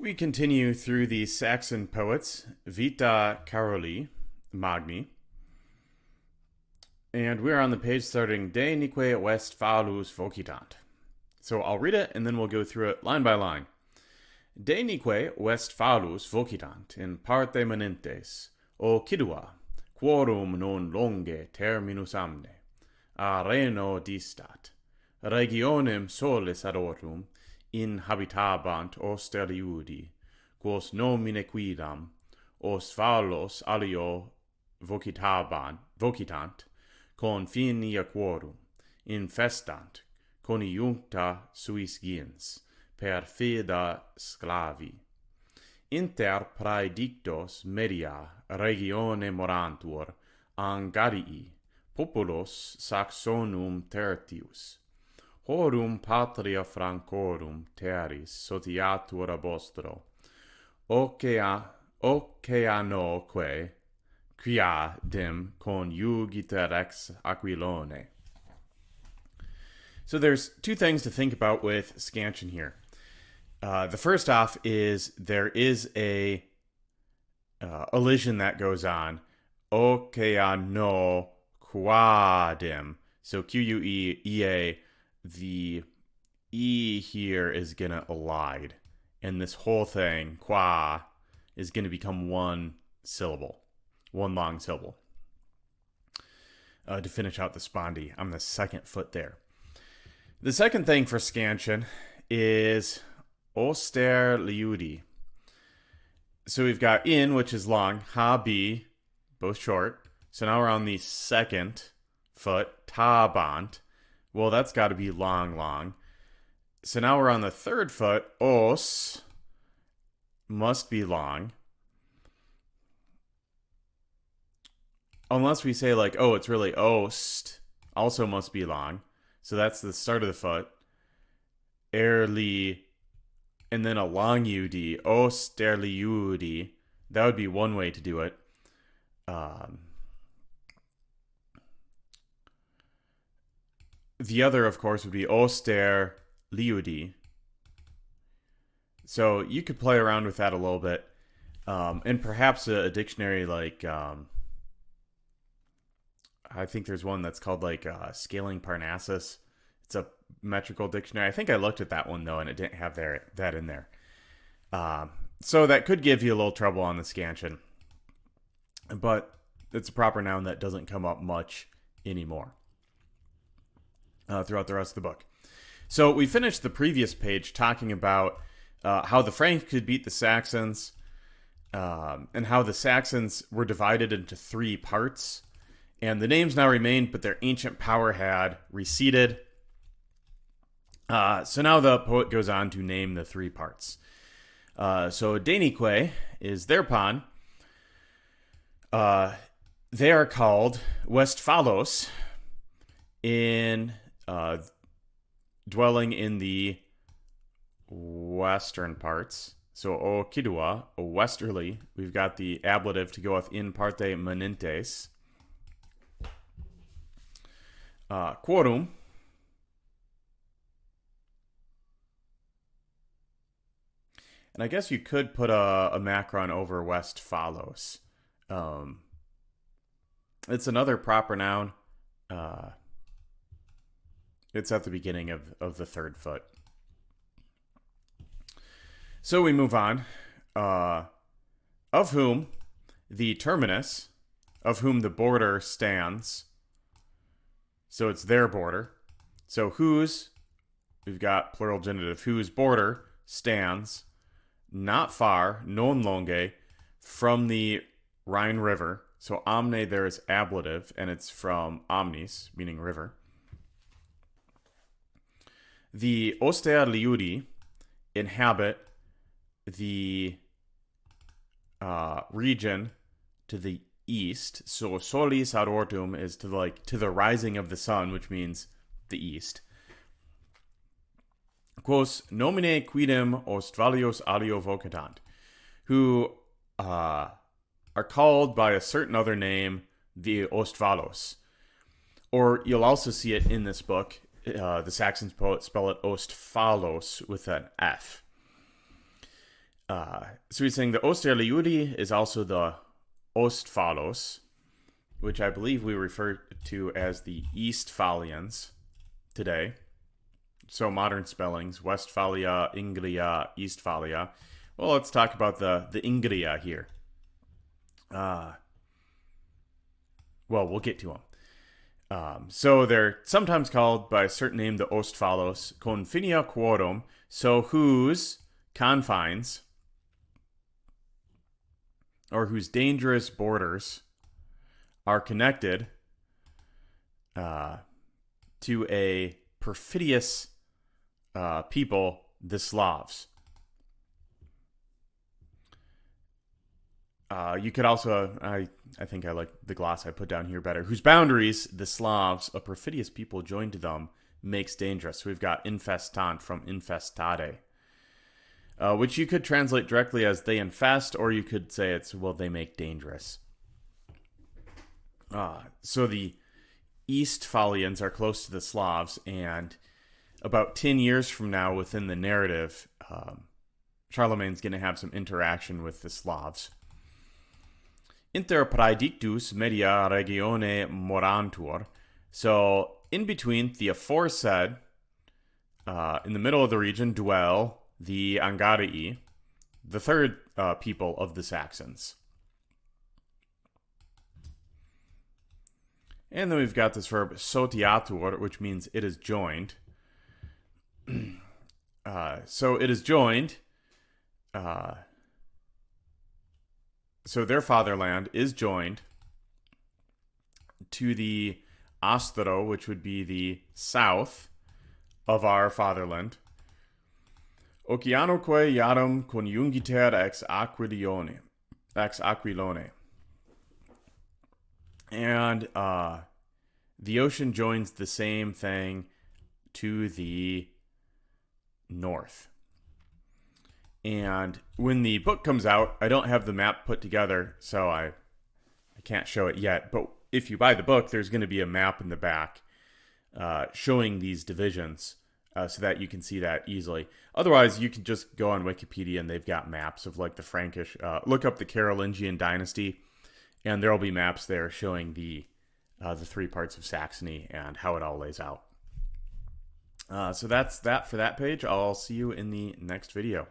We continue through the Saxon poets, Vīta Carolī Liber, and we're on the page starting Dēnique Westfalos vocitant. So I'll read it and then we'll go through it line by line. Dēnique Westfalos vocitant in parte manentes, o cidua, quorum non longe terminus amne, a reno distat, regionem solis adorum, in habitabant osteriudi, quos nomine quidam, Westfalos alio vocitant, con finia quorum, infestant, coniuncta suis gens, per fida sclavi. Inter praedictos media regione morantur, Angarii, populos Saxonum tertius, horum patria francorum terris sotiatur abostro, oceanoque, quia dim conjugiter ex Aquilone. So there's two things to think about with scansion here. The first off is there is a elision that goes on. Oceano quadim. So Q-U-E-E-A, the E here is going to elide. And this whole thing, qua, is going to become one syllable. One long syllable. To finish out the spondy on the second foot there. The second thing for scansion is oster liudi. So we've got in, which is long, ha, be, both short. So now we're on the second foot, tabant. Well, that's got to be long. So now we're on the third foot, os, must be long. Unless we say like, oh, it's really ost, also must be long. So that's the start of the foot. Erli, and then a long ud, osterliudi. That would be one way to do it. The other, of course, would be osterliudi. So you could play around with that a little bit. And perhaps a dictionary like... I think there's one that's called like Scaling Parnassus. It's a metrical dictionary. I think I looked at that one though, and it didn't have that in there. So that could give you a little trouble on the scansion. But it's a proper noun that doesn't come up much anymore throughout the rest of the book. So we finished the previous page talking about how the Franks could beat the Saxons and how the Saxons were divided into three parts. And the names now remained, but their ancient power had receded. So now the poet goes on to name the three parts. So Dēnique is their pawn. They are called Westfalos, in dwelling in the western parts. So o cidua, o westerly. We've got the ablative to go with in parte manentes. Quorum, and I guess you could put a macron over Westfalos. It's another proper noun. It's at the beginning of the third foot. So we move on. Of whom the terminus, of whom the border stands. So it's their border. So whose, we've got plural genitive, whose border stands not far, non longe, from the Rhine River. So omne there is ablative, and it's from omnis, meaning river. The osterliudi inhabit the region to the east. So solis ad ortum is to the rising of the sun, which means the east. Quos nomine quidem Westfalos alio vocitant, who are called by a certain other name, the Westfalos. Or you'll also see it in this book. The Saxon poets spell it Westfalos with an F. So he's saying the Osterliudi is also the Ostfalos, which I believe we refer to as the Eastphalians today. So modern spellings, Westphalia, Ingria, Eastphalia. Well, let's talk about the Ingria here. Well, we'll get to them. So they're sometimes called by a certain name the Ostphalos, confinia quorum, so whose confines, or whose dangerous borders, are connected to a perfidious people, the Slavs. You could also, I think I like the gloss I put down here better, whose boundaries, the Slavs, a perfidious people joined to them, makes dangerous. So we've got infestant from infestade, which you could translate directly as they infest, or you could say it's, well, they make dangerous. So the Eastphalians are close to the Slavs, and about 10 years from now, within the narrative, Charlemagne's going to have some interaction with the Slavs. Inter praedictus media regione morantur. So, in between the aforesaid, in the middle of the region, dwell the Angarii, the third people of the Saxons. And then we've got this verb sotiatur, which means it is joined. So it is joined. So their fatherland is joined to the Astro, which would be the south of our fatherland. Oceanoque iadum conjungiter ex aquilone. And the ocean joins the same thing to the north. And when the book comes out, I don't have the map put together, so I can't show it yet. But if you buy the book, there's going to be a map in the back showing these divisions so that you can see that easily. Otherwise, you can just go on Wikipedia and they've got maps of like the Frankish. Look up the Carolingian dynasty, and there will be maps there showing the three parts of Saxony and how it all lays out. So that's that for that page. I'll see you in the next video.